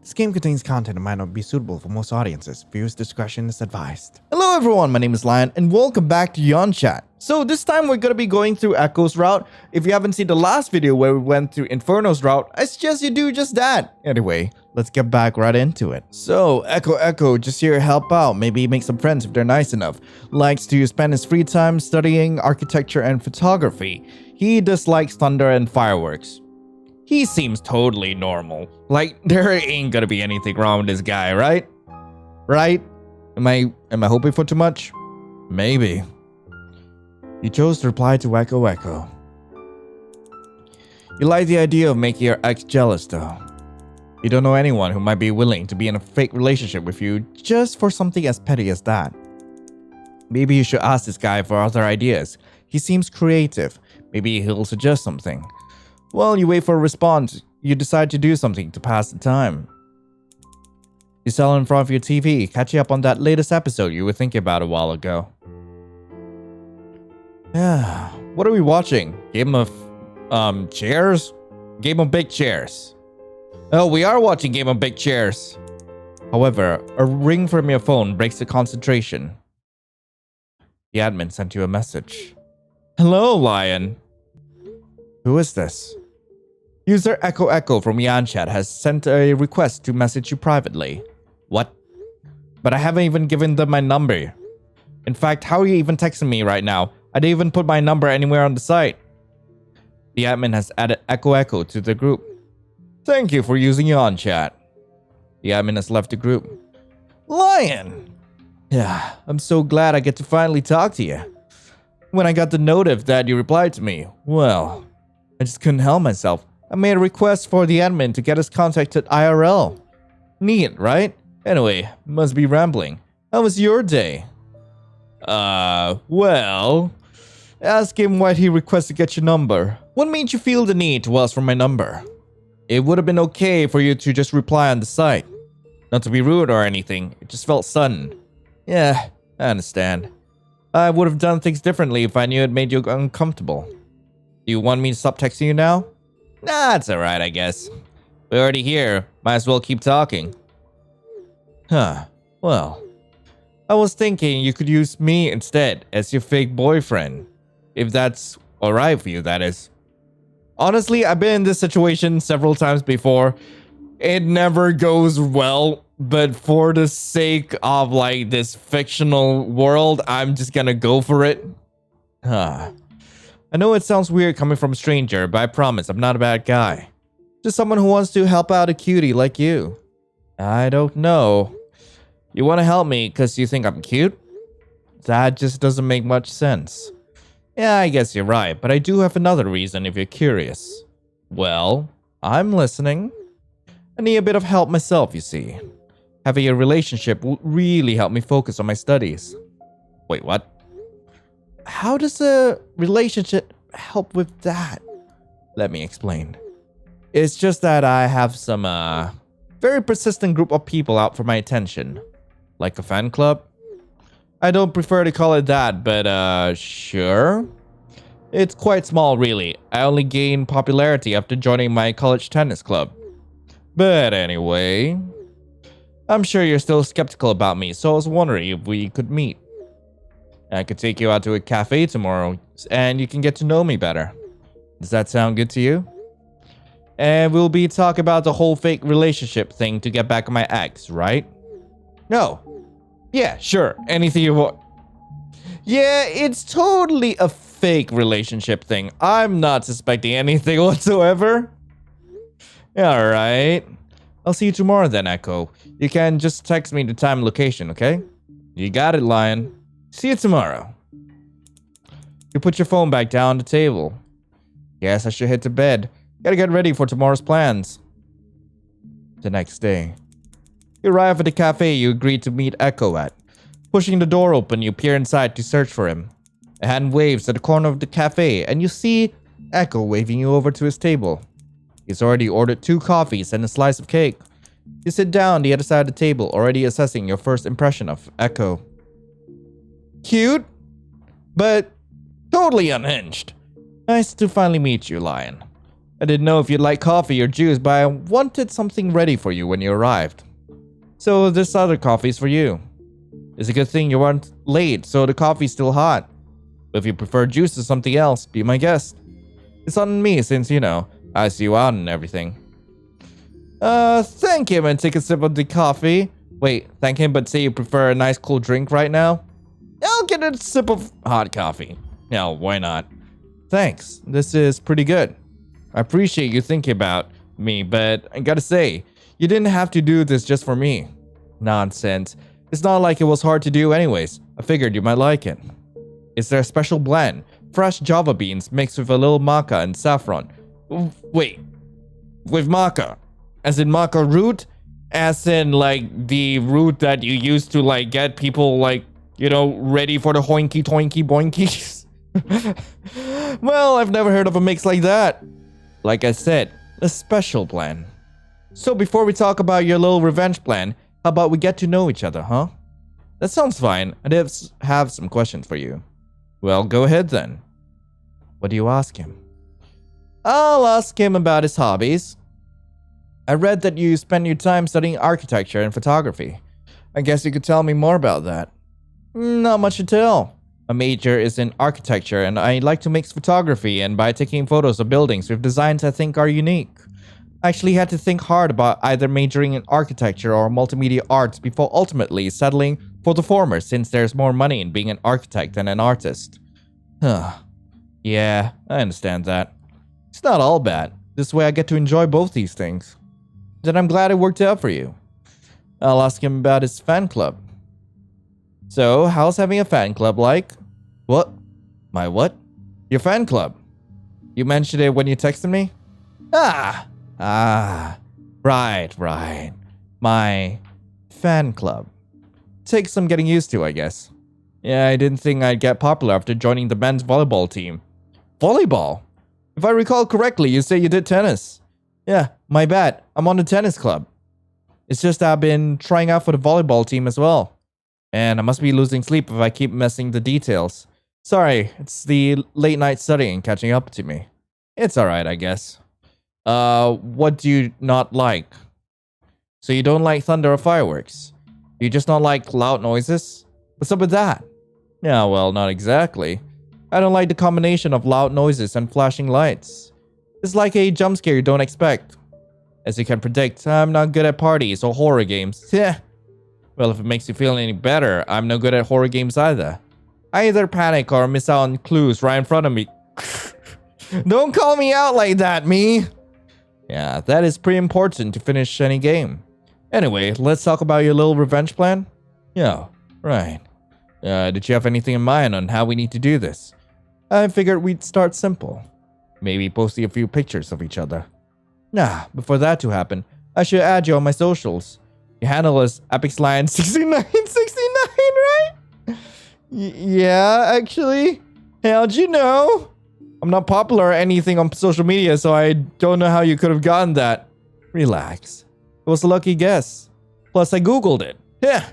This game contains content that might not be suitable for most audiences. Viewers' discretion is advised. Hello everyone, my name is Lion and welcome back to YanChat. So this time we're going to be going through Echo's route. If you haven't seen the last video where we went through Inferno's route, I suggest you do just that. Anyway, let's get back right into it. So Echo, just here to help out, maybe make some friends if they're nice enough. Likes to spend his free time studying architecture and photography. He dislikes thunder and fireworks. He seems totally normal. Like, there ain't gonna be anything wrong with this guy, right? Right? Am I hoping for too much? Maybe. You chose to reply to Echo. You like the idea of making your ex jealous, though. You don't know anyone who might be willing to be in a fake relationship with you just for something as petty as that. Maybe you should ask this guy for other ideas. He seems creative. Maybe he'll suggest something. Well, you wait for a response. You decide to do something to pass the time. You settle in front of your TV, catching up on that latest episode you were thinking about a while ago. Yeah, what are we watching? Game of chairs? Game of big chairs. Oh, we are watching Game of big chairs. However, a ring from your phone breaks the concentration. The admin sent you a message. Hello, Lion. Who is this? User Echo from YanChat has sent a request to message you privately. What? But I haven't even given them my number. In fact, how are you even texting me right now? I didn't even put my number anywhere on the site. The admin has added Echo to the group. Thank you for using YanChat. The admin has left the group. Lion! Yeah, I'm so glad I get to finally talk to you. When I got the notif that you replied to me, well, I just couldn't help myself. I made a request for the admin to get us contacted IRL. Neat, right? Anyway, must be rambling. How was your day? Well... Ask him why he requested to get your number. What made you feel the need to ask for my number? It would have been okay for you to just reply on the site. Not to be rude or anything, it just felt sudden. Yeah, I understand. I would have done things differently if I knew it made you uncomfortable. Do you want me to stop texting you now? Nah, it's alright, I guess. We're already here. Might as well keep talking. Huh. Well, I was thinking you could use me instead as your fake boyfriend. If that's alright for you, that is. Honestly, I've been in this situation several times before. It never goes well, but for the sake of like this fictional world, I'm just gonna go for it. Huh. I know it sounds weird coming from a stranger, but I promise I'm not a bad guy. Just someone who wants to help out a cutie like you. I don't know. You want to help me because you think I'm cute? That just doesn't make much sense. Yeah, I guess you're right, but I do have another reason if you're curious. Well, I'm listening. I need a bit of help myself, you see. Having a relationship will really help me focus on my studies. Wait, what? How does a relationship help with that? Let me explain. It's just that I have some very persistent group of people out for my attention. Like a fan club? I don't prefer to call it that, but sure. It's quite small really. I only gained popularity after joining my college tennis club. But anyway, I'm sure you're still skeptical about me, so I was wondering if we could meet. I could take you out to a cafe tomorrow, and you can get to know me better. Does that sound good to you? And we'll be talking about the whole fake relationship thing to get back at my ex, right? No. Yeah, sure. Anything you want. Yeah, it's totally a fake relationship thing. I'm not suspecting anything whatsoever. Alright. I'll see you tomorrow then, Echo. You can just text me the time and location, okay? You got it, Lion. See you tomorrow. You put your phone back down on the table. Guess I should head to bed. Gotta get ready for tomorrow's plans. The next day. You arrive at the cafe you agreed to meet Echo at. Pushing the door open, you peer inside to search for him. A hand waves at the corner of the cafe, and you see Echo waving you over to his table. He's already ordered 2 coffees and a slice of cake. You sit down on the other side of the table, already assessing your first impression of Echo. Cute, but totally unhinged. Nice to finally meet you, Lion. I didn't know if you'd like coffee or juice, but I wanted something ready for you when you arrived. So this other coffee is for you. It's a good thing you weren't late, so the coffee's still hot. But if you prefer juice or something else, be my guest. It's on me since, I see you out and everything. Thank him and take a sip of the coffee. Wait, thank him but say you prefer a nice cool drink right now? I'll get a sip of hot coffee. No, why not? Thanks, this is pretty good. I appreciate you thinking about me, but I gotta say, you didn't have to do this just for me. Nonsense. It's not like it was hard to do anyways. I figured you might like it. It's their special blend. Fresh java beans mixed with a little maca and saffron. Wait. With maca? As in maca root? As in the root that you use to get people ready for the hoinky toinky boinkies? Well, I've never heard of a mix like that. Like I said, a special plan. So before we talk about your little revenge plan, how about we get to know each other, huh? That sounds fine. I have some questions for you. Well, go ahead then. What do you ask him? I'll ask him about his hobbies. I read that you spend your time studying architecture and photography. I guess you could tell me more about that. Not much to tell. My major is in architecture and I like to mix photography and by taking photos of buildings with designs I think are unique. I actually had to think hard about either majoring in architecture or multimedia arts before ultimately settling for the former since there's more money in being an architect than an artist. Yeah, I understand that. It's not all bad. This way I get to enjoy both these things. Then I'm glad it worked out for you. I'll ask him about his fan club. So, how's having a fan club like? What? My what? Your fan club. You mentioned it when you texted me? Right. My fan club. Takes some getting used to, I guess. Yeah, I didn't think I'd get popular after joining the men's volleyball team. Volleyball? If I recall correctly, you say you did tennis. Yeah, my bad. I'm on the tennis club. It's just I've been trying out for the volleyball team as well. And I must be losing sleep if I keep messing the details. Sorry, it's the late night studying catching up to me. It's alright, I guess. What do you not like? So you don't like thunder or fireworks? You just not like loud noises? What's up with that? Yeah, well, not exactly. I don't like the combination of loud noises and flashing lights. It's like a jump scare you don't expect. As you can predict, I'm not good at parties or horror games. Yeah. Well, if it makes you feel any better, I'm no good at horror games either. I either panic or miss out on clues right in front of me. Don't call me out like that, me. Yeah, that is pretty important to finish any game. Anyway, let's talk about your little revenge plan. Yeah, right. Did you have anything in mind on how we need to do this? I figured we'd start simple. Maybe posting a few pictures of each other. Nah, before that to happen, I should add you on my socials. Your handle is EpyksLion 6969, right? Yeah, actually. How'd you know? I'm not popular or anything on social media, so I don't know how you could have gotten that. Relax. It was a lucky guess. Plus, I googled it. Yeah.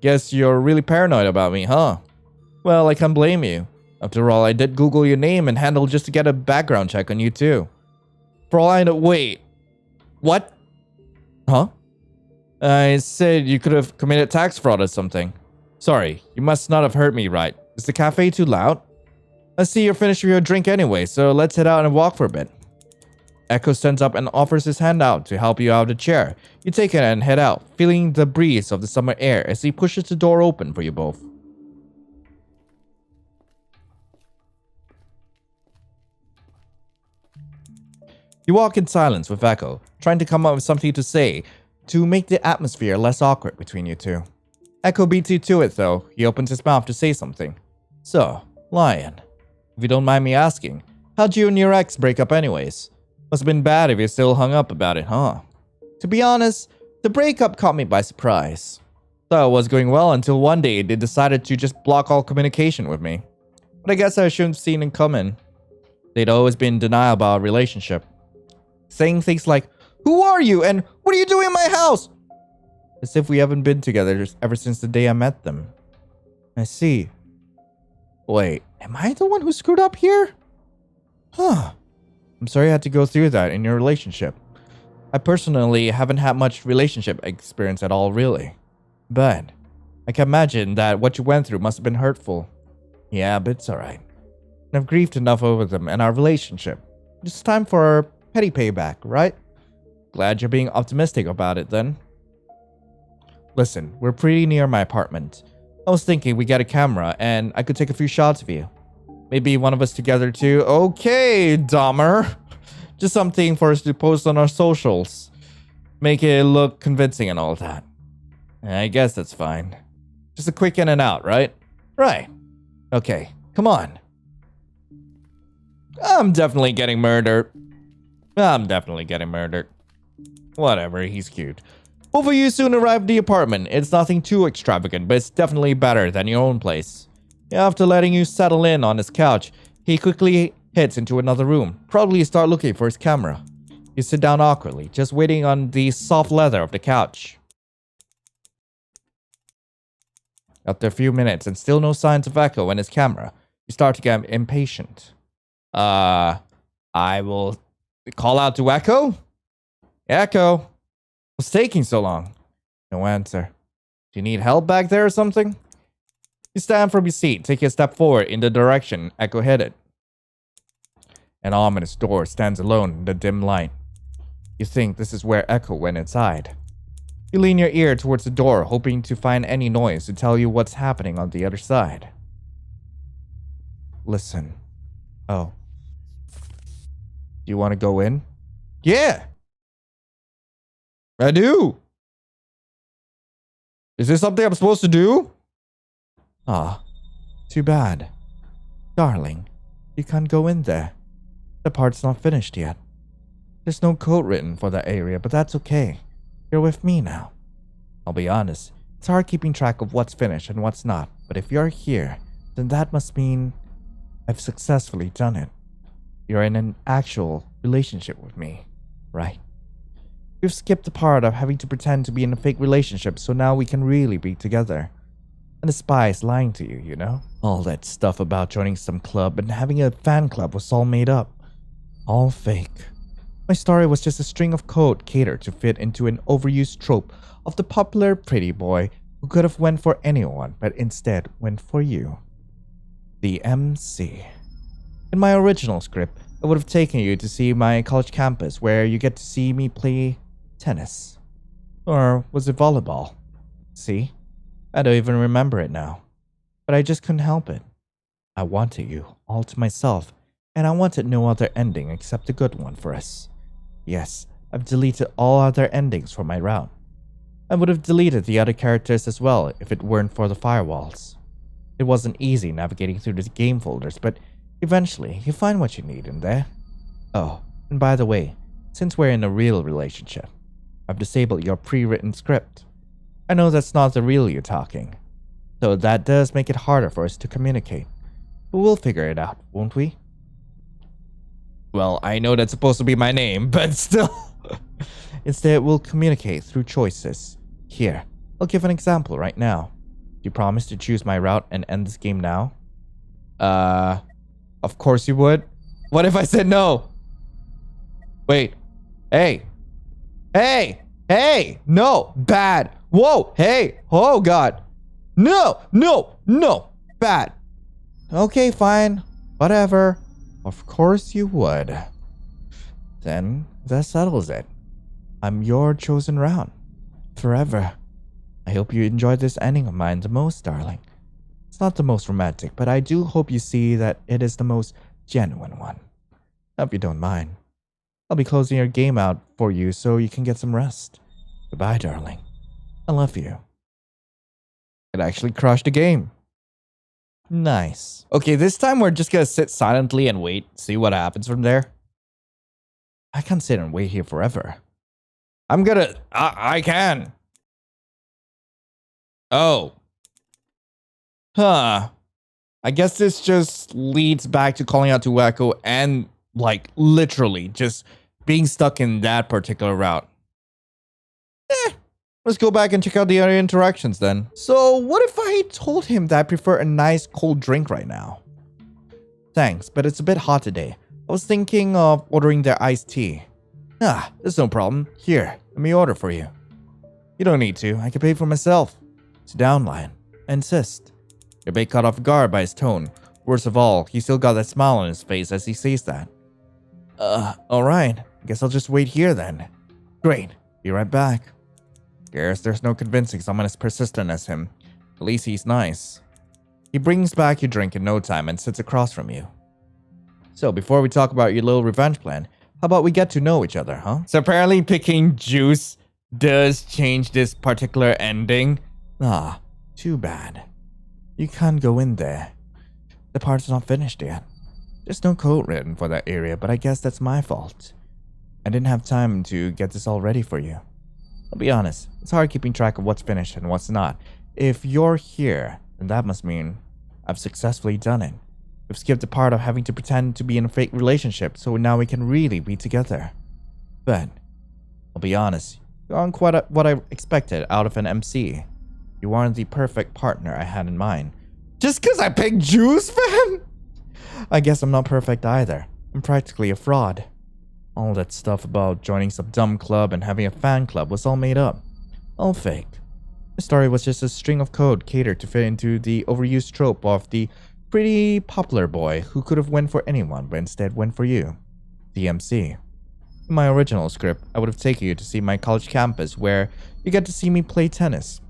Guess you're really paranoid about me, huh? Well, I can't blame you. After all, I did Google your name and handle just to get a background check on you too. For all I know, wait. What? Huh? I said you could have committed tax fraud or something. Sorry, you must not have heard me right. Is the cafe too loud? I see you're finished with your drink anyway, so let's head out and walk for a bit. Echo stands up and offers his hand out to help you out of the chair. You take it and head out, feeling the breeze of the summer air as he pushes the door open for you both. You walk in silence with Echo, trying to come up with something to say to make the atmosphere less awkward between you two. Echo beats you to it though. He opens his mouth to say something. So, Lion, if you don't mind me asking, how'd you and your ex break up anyways? Must have been bad if you're still hung up about it, huh? To be honest, the breakup caught me by surprise. Thought it was going well until one day they decided to just block all communication with me. But I guess I shouldn't have seen it coming. They'd always been in denial about our relationship. Saying things like, "Who are you? And what are you doing in my house?" As if we haven't been together ever since the day I met them. I see. Wait, am I the one who screwed up here? Huh. I'm sorry you had to go through that in your relationship. I personally haven't had much relationship experience at all, really. But I can imagine that what you went through must have been hurtful. Yeah, but it's alright. I've grieved enough over them and our relationship. It's time for a petty payback, right? Glad you're being optimistic about it then. Listen, we're pretty near my apartment. I was thinking we get a camera and I could take a few shots of you. Maybe one of us together too. Okay, Dahmer. Just something for us to post on our socials. Make it look convincing and all that. I guess that's fine. Just a quick in and out, right? Right. Okay, come on. I'm definitely getting murdered. Whatever, he's cute. Both of you soon arrive at the apartment. It's nothing too extravagant, but it's definitely better than your own place. After letting you settle in on his couch, he quickly heads into another room, probably start looking for his camera. You sit down awkwardly, just waiting on the soft leather of the couch. After a few minutes and still no signs of Echo and his camera, you start to get impatient. I will call out to Echo? Echo? What's taking so long? No answer. Do you need help back there or something? You stand from your seat, take a step forward in the direction Echo headed. An ominous door stands alone in the dim light. You think this is where Echo went inside. You lean your ear towards the door, hoping to find any noise to tell you what's happening on the other side. Listen. Oh. Do you want to go in? Yeah! I do! Is this something I'm supposed to do? Ah, too bad. Darling, you can't go in there. The part's not finished yet. There's no code written for that area, but that's okay. You're with me now. I'll be honest, it's hard keeping track of what's finished and what's not, but if you're here, then that must mean I've successfully done it. You're in an actual relationship with me, right? We've skipped the part of having to pretend to be in a fake relationship, so now we can really be together. And the spy is lying to you, you know? All that stuff about joining some club and having a fan club was all made up. All fake. My story was just a string of code catered to fit into an overused trope of the popular pretty boy who could have went for anyone, but instead went for you. The MC. In my original script, I would have taken you to see my college campus where you get to see me play tennis. Or was it volleyball? See? I don't even remember it now. But I just couldn't help it. I wanted you all to myself, and I wanted no other ending except a good one for us. Yes, I've deleted all other endings for my route. I would have deleted the other characters as well if it weren't for the firewalls. It wasn't easy navigating through the game folders, but eventually you find what you need in there. Oh, and by the way, since we're in a real relationship, I've disabled your pre-written script. I know that's not the real you talking, so that does make it harder for us to communicate. But we'll figure it out, won't we? Well, I know that's supposed to be my name, but still. Instead, we'll communicate through choices. Here, I'll give an example right now. Do you promise to choose my route and end this game now? Of course you would. What if I said no? Wait. Hey. Hey. Hey. No. Bad. Whoa. Hey. Oh, God. No. No. No. Bad. Okay, fine. Whatever. Of course you would. Then that settles it. I'm your chosen route. Forever. I hope you enjoyed this ending of mine the most, darling. It's not the most romantic, but I do hope you see that it is the most genuine one. Hope you don't mind. I'll be closing your game out for you so you can get some rest. Goodbye, darling. I love you. It actually crushed the game. Nice. Okay, this time we're just gonna sit silently and wait, see what happens from there. I can't sit and wait here forever. I can. Oh. Huh. I guess this just leads back to calling out to Echo and, like, literally just being stuck in that particular route. Let's go back and check out the other interactions then. So, what if I told him that I prefer a nice cold drink right now? Thanks, but it's a bit hot today. I was thinking of ordering their iced tea. Ah, there's no problem. Here, let me order for you. You don't need to. I can pay for myself. Sit down, Lion. I insist. You're a bit caught off guard by his tone. Worst of all, he still got that smile on his face as he says that. Alright. I guess I'll just wait here then. Great. Be right back. Guess there's no convincing someone as persistent as him. At least he's nice. He brings back your drink in no time and sits across from you. So, before we talk about your little revenge plan, how about we get to know each other, huh? So apparently picking juice does change this particular ending. Ah, too bad. You can't go in there. The part's not finished yet. There's no code written for that area, but I guess that's my fault. I didn't have time to get this all ready for you. I'll be honest, it's hard keeping track of what's finished and what's not. If you're here, then that must mean I've successfully done it. We've skipped the part of having to pretend to be in a fake relationship, so now we can really be together. But, I'll be honest, you aren't quite what I expected out of an MC. You aren't the perfect partner I had in mind. Just because I picked juice, man? I guess I'm not perfect either. I'm practically a fraud. All that stuff about joining some dumb club and having a fan club was all made up. All fake. The story was just a string of code catered to fit into the overused trope of the pretty popular boy who could have went for anyone but instead went for you, the MC. In my original script, I would have taken you to see my college campus where you get to see me play tennis.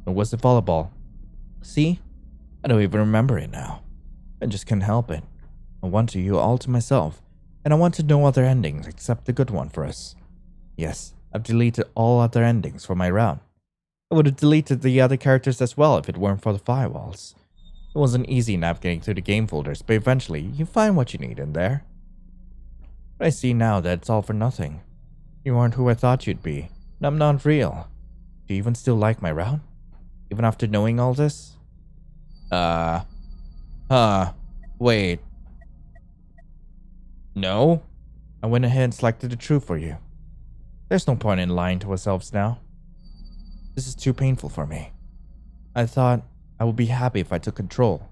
Or was it volleyball? See? I don't even remember it now. I just couldn't help it. I wanted you all to myself, and I wanted no other endings except the good one for us. Yes, I've deleted all other endings for my round. I would have deleted the other characters as well if it weren't for the firewalls. It wasn't easy navigating through the game folders, but eventually you find what you need in there. But I see now that it's all for nothing. You aren't who I thought you'd be, and I'm not real. Do you even still like my round? Even after knowing all this? Wait. No? I went ahead and selected the truth for you. There's no point in lying to ourselves now. This is too painful for me. I thought I would be happy if I took control.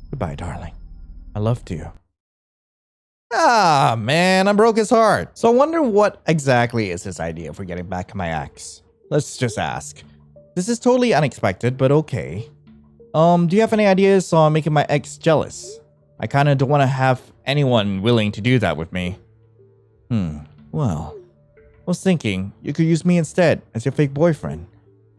Goodbye, darling. I loved you. Ah, man, I broke his heart. So I wonder what exactly is his idea for getting back at my ex. Let's just ask. This is totally unexpected, but okay. Do you have any ideas on making my ex jealous? I kinda don't wanna have anyone willing to do that with me. Well, I was thinking you could use me instead as your fake boyfriend.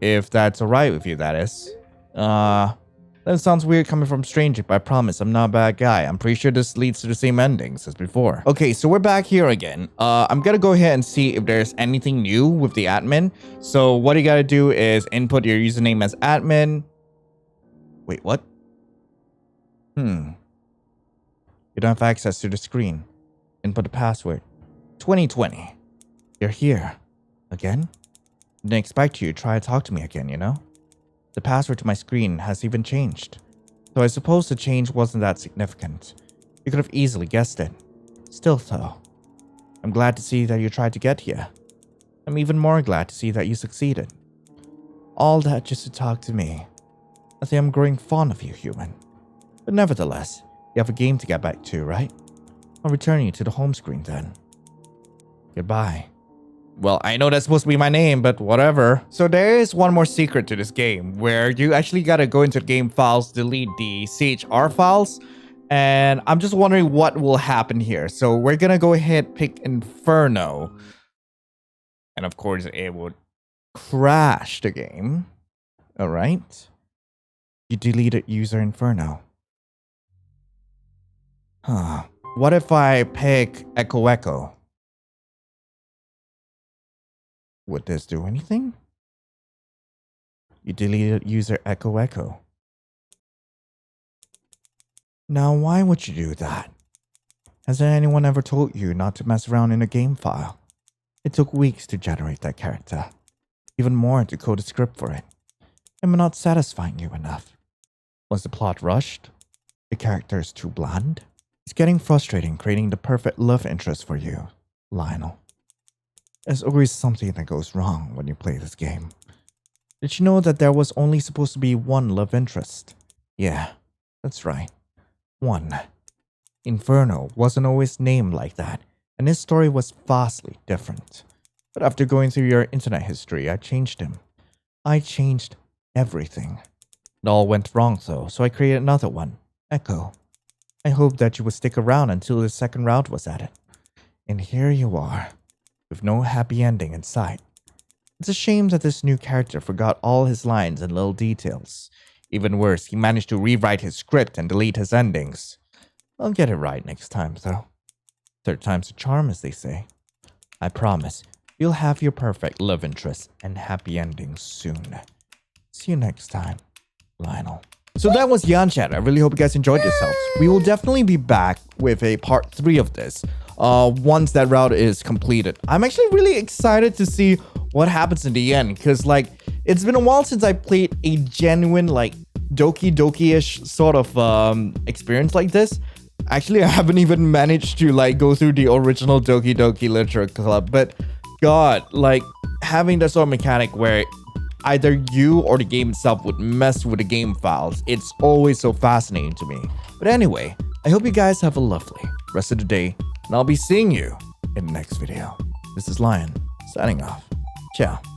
If that's alright with you, that is. That sounds weird coming from a stranger, but I promise I'm not a bad guy. I'm pretty sure this leads to the same endings as before. Okay, so we're back here again. I'm gonna go ahead and see if there's anything new with the admin. So what you gotta do is input your username as admin. Wait, what? You don't have access to the screen. Input the password. 2020. You're here. Again? Didn't expect you to try to talk to me again, you know? The password to my screen has even changed. So I suppose the change wasn't that significant. You could have easily guessed it. Still though, I'm glad to see that you tried to get here. I'm even more glad to see that you succeeded. All that just to talk to me. I think I'm growing fond of you, human. But nevertheless, you have a game to get back to, right? I'll return you to the home screen then. Goodbye. Well, I know that's supposed to be my name, but whatever. So there is one more secret to this game where you actually gotta go into the game files, delete the CHR files. And I'm just wondering what will happen here. So we're gonna go ahead, pick Inferno. And of course, it would crash the game. All right. You deleted user Inferno. What if I pick Echo Echo? Would this do anything? You deleted user Echo Echo. Now, why would you do that? Has anyone ever told you not to mess around in a game file? It took weeks to generate that character. Even more to code a script for it. Am I not satisfying you enough? Was the plot rushed? The character is too bland? It's getting frustrating creating the perfect love interest for you, Lionel. There's always something that goes wrong when you play this game. Did you know that there was only supposed to be one love interest? Yeah, that's right. One. Inferno wasn't always named like that, and his story was vastly different. But after going through your internet history, I changed him. I changed everything. It all went wrong though, so I created another one, Echo. I hoped that you would stick around until the second round was added. And here you are, with no happy ending in sight. It's a shame that this new character forgot all his lines and little details. Even worse, he managed to rewrite his script and delete his endings. I'll get it right next time, though. Third time's a charm, as they say. I promise, you'll have your perfect love interest and happy ending soon. See you next time, Lionel. So that was YanChat. I really hope you guys enjoyed yourselves. We will definitely be back with a part 3 of this once that route is completed. I'm actually really excited to see what happens in the end, because like it's been a while since I played a genuine like Doki Doki-ish sort of experience like this. Actually, I haven't even managed to like go through the original Doki Doki Literature Club, but God, like having that sort of mechanic where either you or the game itself would mess with the game files, it's always so fascinating to me. But anyway, I hope you guys have a lovely rest of the day, and I'll be seeing you in the next video. This is Lion, signing off. Ciao.